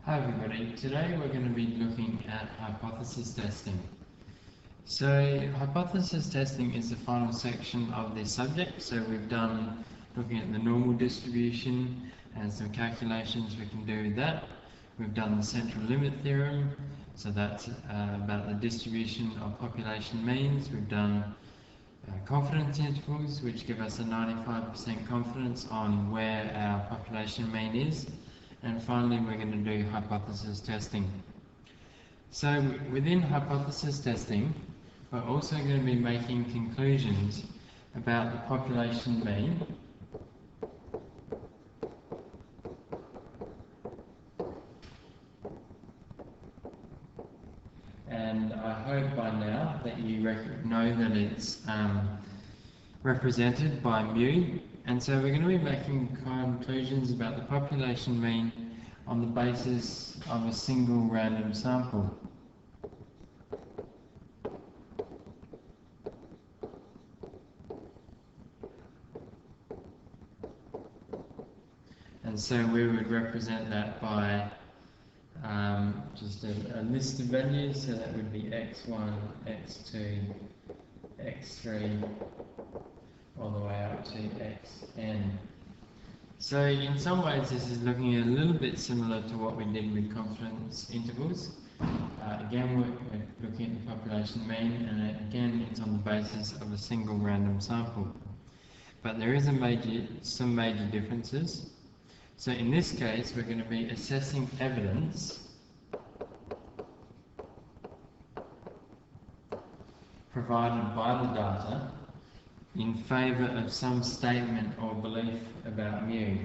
Hi everybody, today we're going to be looking at hypothesis testing. So hypothesis testing is the final section of this subject. So we've done looking at the normal distribution and some calculations we can do with that. We've done the central limit theorem, so that's about the distribution of population means. We've done confidence intervals, which give us a 95% confidence on where our population mean is. And finally, we're going to do hypothesis testing. So within hypothesis testing, we're also going to be making conclusions about the population mean and I hope by now that you know that it's represented by mu, and so we're going to be making conclusions about the population mean on the basis of a single random sample. And so we would represent that by just a list of values, so that would be x1, x2, x3, all the way up to xn. So in some ways this is looking a little bit similar to what we did with confidence intervals. Again, we're looking at the population mean, and again it's on the basis of a single random sample. But there is some major differences. So in this case, we're going to be assessing evidence provided by the data in favour of some statement or belief about mu.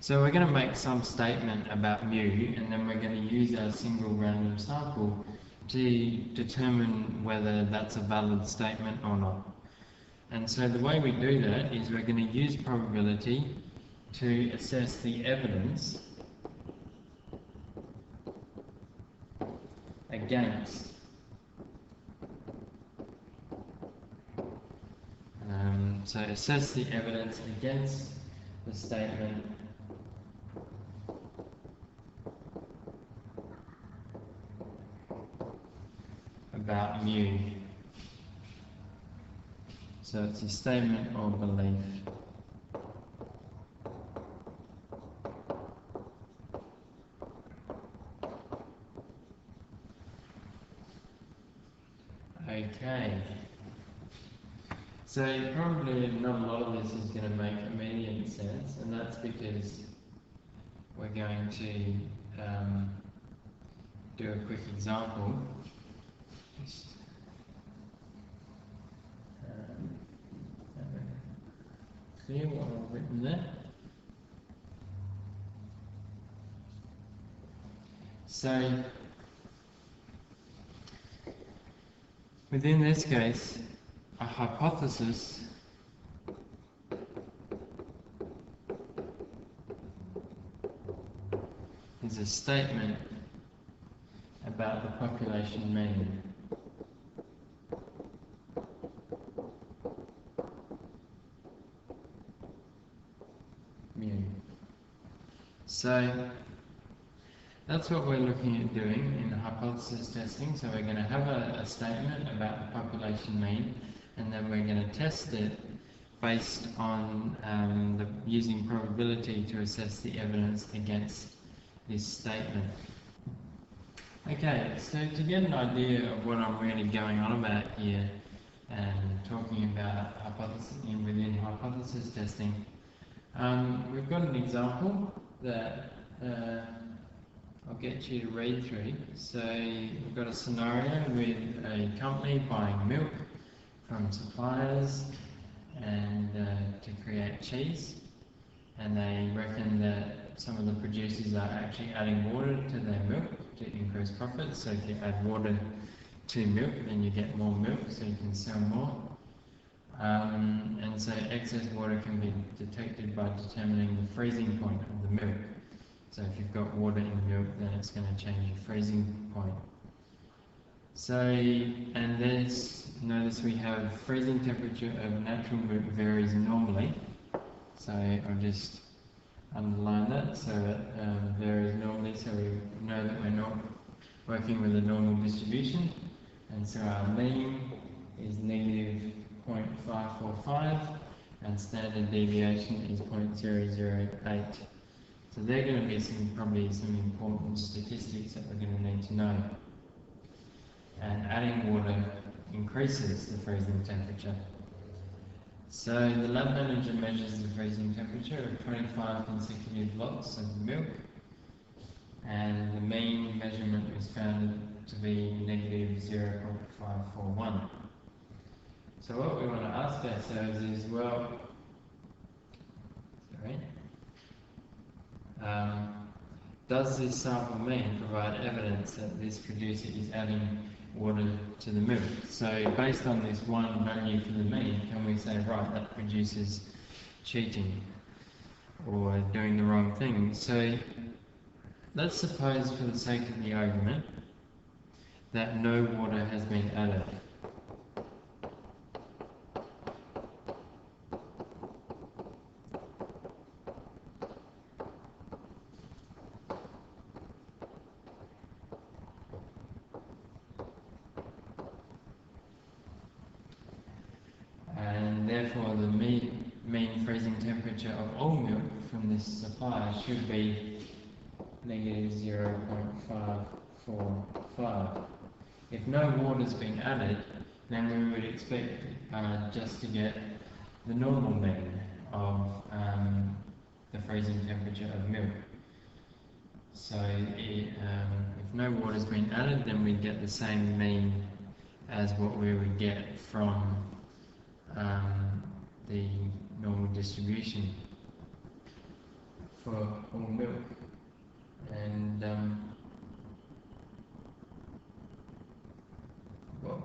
So we're going to make some statement about mu, and then we're going to use our single random sample to determine whether that's a valid statement or not. And so the way we do that is we're going to use probability to assess the evidence against so assess the evidence against the statement about mu. So it's a statement or belief. Okay. So probably not a lot of this is going to make immediate sense, and that's because we're going to do a quick example. Just, clear what I've written there. So within this case, a hypothesis is a statement about the population mean. Mu. So that's what we're looking at doing in hypothesis testing. So we're going to have a statement about the population mean, and then we're going to test it based on using probability to assess the evidence against this statement. Okay, so to get an idea of what I'm really going on about here and talking about hypothesis within hypothesis testing, we've got an example that I'll get you to read through. So we've got a scenario with a company buying milk from suppliers and to create cheese, and they reckon that some of the producers are actually adding water to their milk to increase profits. So if you add water to milk, then you get more milk, so you can sell more. And so excess water can be detected by determining the freezing point of the milk. So if you've got water in milk, then it's going to change your freezing point. So, and notice we have freezing temperature of natural milk varies normally. So I'll just underline that. So it varies normally, so we know that we're not working with a normal distribution. And so our mean is negative 0.545 and standard deviation is 0.008. So they're going to be probably some important statistics that we're going to need to know. And adding water increases the freezing temperature. So the lab manager measures the freezing temperature of 25 consecutive lots of milk, and the mean measurement is found to be negative 0.541. So what we want to ask ourselves is, well, does this sample mean provide evidence that this producer is adding water to the milk? So based on this one value for the mean, can we say, right, that producer's cheating or doing the wrong thing? So let's suppose, for the sake of the argument, that no water has been added. And therefore the mean freezing temperature of all milk from this supply should be negative 0.545. If no water's been added, then we would expect just to get the normal mean of the freezing temperature of milk. So if no water's been added, then we get the same mean as what we would get from the normal distribution for all milk. And well,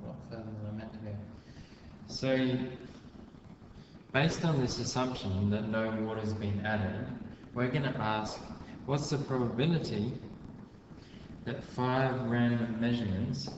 what further than I meant to go. So based on this assumption that no water has been added, we're going to ask, what's the probability that 5 random measurements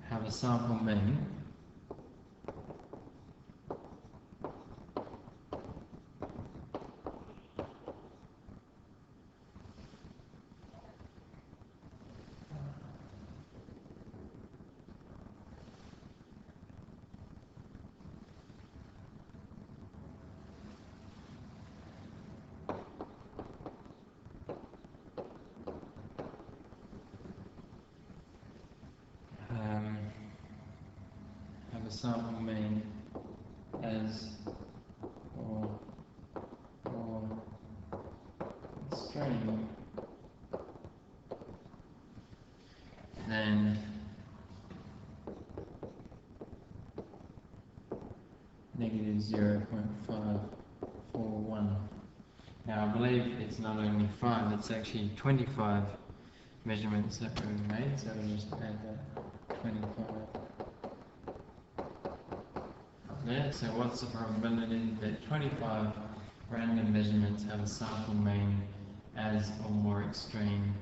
have a sample mean as or strain, then negative 0.541. Now I believe it's not only 5, it's actually 25 measurements that we've made, so we'll just add that 25 up there. So what's the probability that 25 random measurements have a sample mean as or more extreme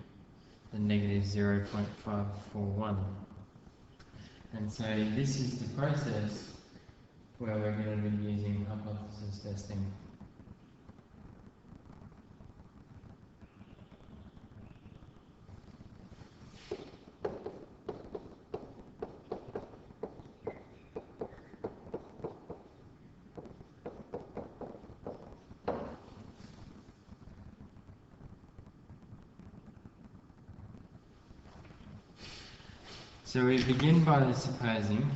than negative 0.541? And so this is the process where we're going to be using hypothesis testing. So we begin by supposing,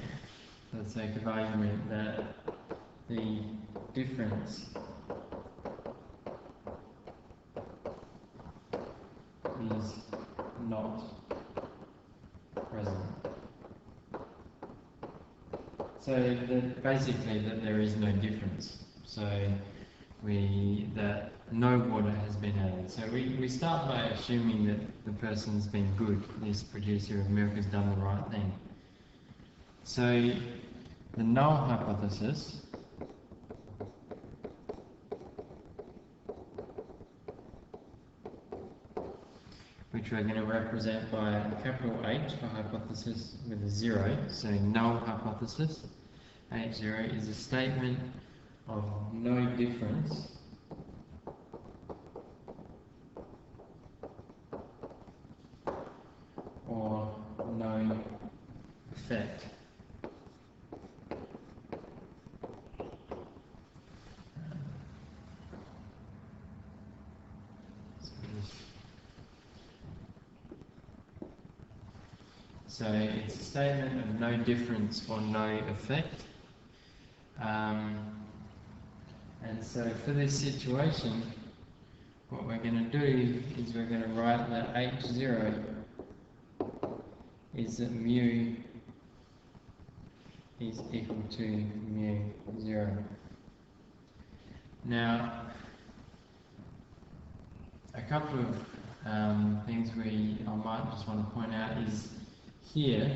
for the sake of argument, that the difference is not present. So basically that there is no difference. So that no water has been added. So we start by assuming that the person's been good, this producer of milk has done the right thing. So the null hypothesis which we're going to represent by a capital H for hypothesis with a 0, so null hypothesis, H0 is a statement of no difference or no effect. So it's a statement of no difference or no effect. And so for this situation, what we're going to do is we're going to write that H0 is that mu is equal to mu 0. Now, a couple of things I might just want to point out is here,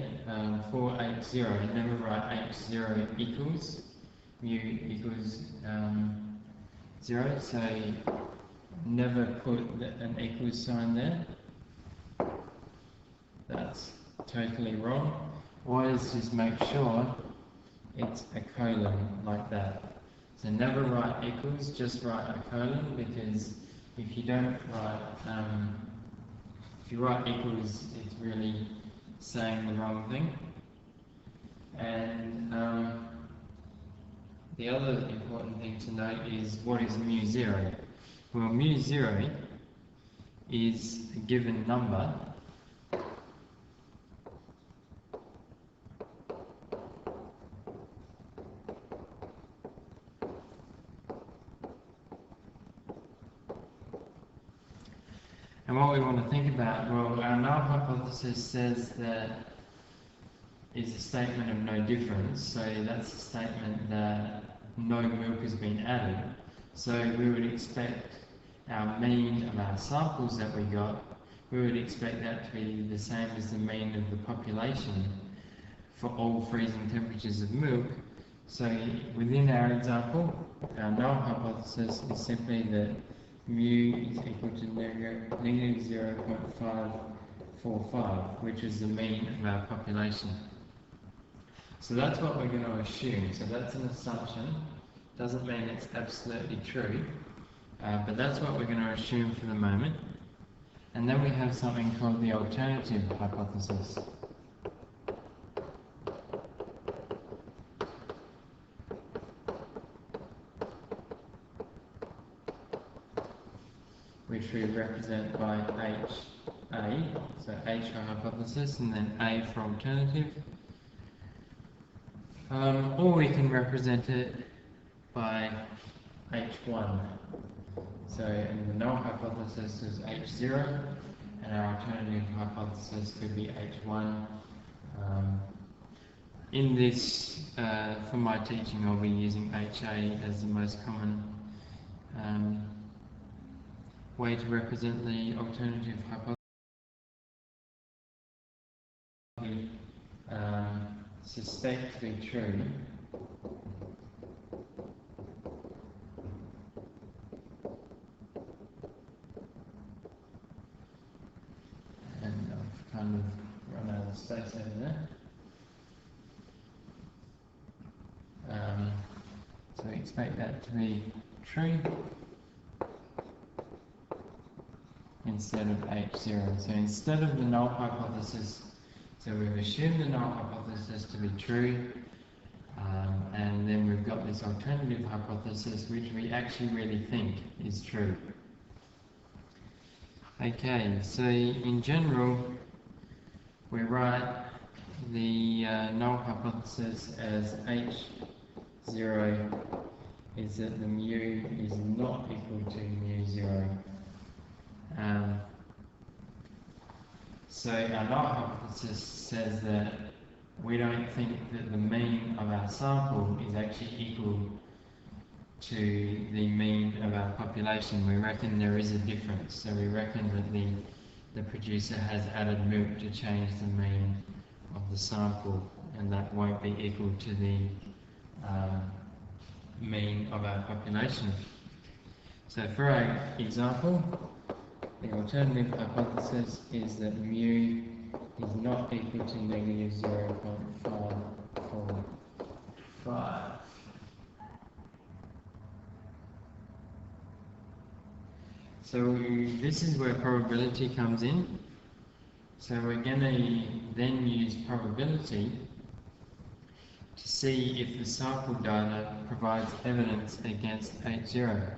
for H0, never write H0 equals mu equals 0, so never put an equals sign there. That's totally wrong. Always just make sure it's a colon like that. So never write equals, just write a colon, because if you don't write, if you write equals, it's really saying the wrong thing. And the other important thing to note is what is mu 0? Well, mu 0 is a given number and what we want to think about, well, our null hypothesis says that is a statement of no difference, so that's a statement that no milk has been added. So we would expect our mean of our samples that we got, we would expect that to be the same as the mean of the population for all freezing temperatures of milk. So within our example, our null hypothesis is simply that mu is equal to negative 0.545, which is the mean of our population. So that's what we're going to assume. So that's an assumption. Doesn't mean it's absolutely true, but that's what we're going to assume for the moment. And then we have something called the alternative hypothesis. Which we represent by HA, so H for hypothesis and then A for alternative. Or we can represent it by H1. So in the null hypothesis is H0, and our alternative hypothesis could be H1. In this, for my teaching, I'll be using HA as the most common way to represent the alternative hypothesis. Suspect to be true. And I've kind of run out of space over there. So we expect that to be true instead of H0. So instead of the null hypothesis, so we've assumed the null hypothesis to be true, and then we've got this alternative hypothesis which we actually really think is true. Okay, so in general, we write the null hypothesis as H0 is that the mu is not equal to mu 0. So our null hypothesis says that we don't think that the mean of our sample is actually equal to the mean of our population. We reckon there is a difference, so we reckon that the producer has added milk to change the mean of the sample, and that won't be equal to the mean of our population. So for our example, the alternative hypothesis is that mu is not equal to negative 0.545. So this is where probability comes in. So we're going to then use probability to see if the sample data provides evidence against H0.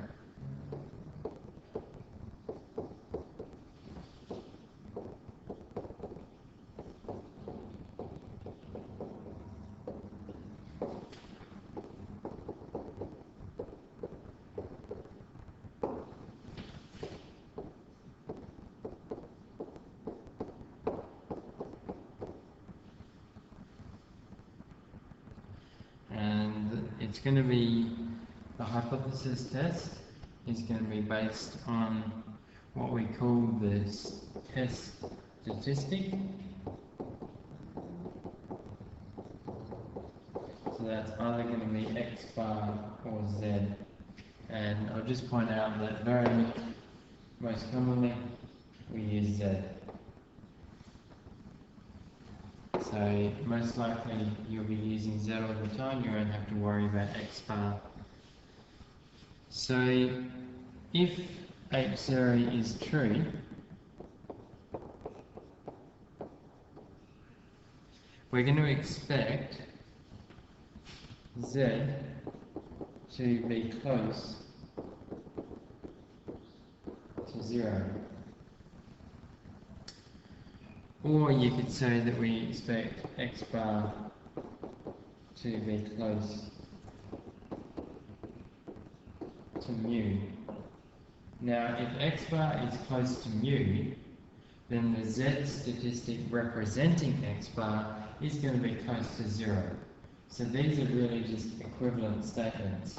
It's going to be, the hypothesis test is going to be based on what we call this test statistic. So that's either going to be X bar or Z. And I'll just point out that most commonly we use Z. So most likely you'll be using Z all the time, you won't have to worry about X bar. So if H0 is true, we're going to expect Z to be close to 0. Or you could say that we expect X bar to be close to mu. Now, if X bar is close to mu, then the Z statistic representing X bar is going to be close to 0. So these are really just equivalent statements.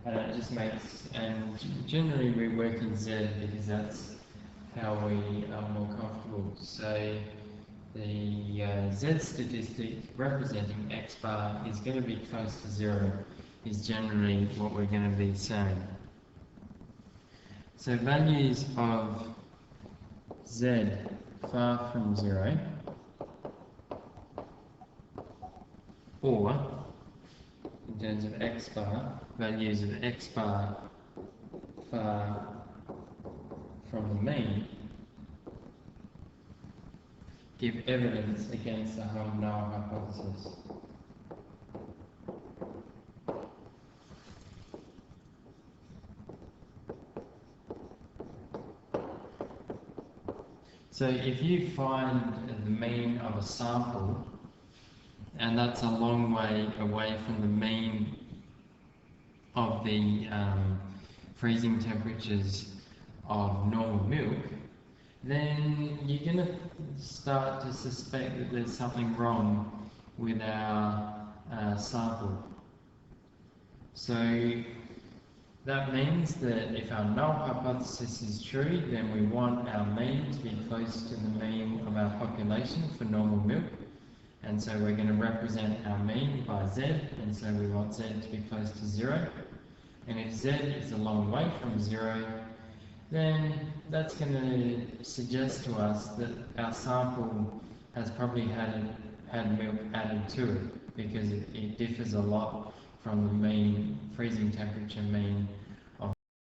And it just makes, and generally we work in Z because that's how we are more comfortable. So the Z statistic representing X bar is going to be close to 0 is generally what we're going to be saying. So values of Z far from 0, or in terms of X bar, values of X bar far from the mean give evidence against the null hypothesis. So if you find the mean of a sample, and that's a long way away from the mean of the freezing temperatures of normal milk, then you're going to start to suspect that there's something wrong with our sample. So that means that if our null hypothesis is true, then we want our mean to be close to the mean of our population for normal milk. And so we're going to represent our mean by Z, and so we want Z to be close to 0. And if Z is a long way from 0, then that's going to suggest to us that our sample has probably had milk added to it, because it differs a lot from the mean freezing temperature mean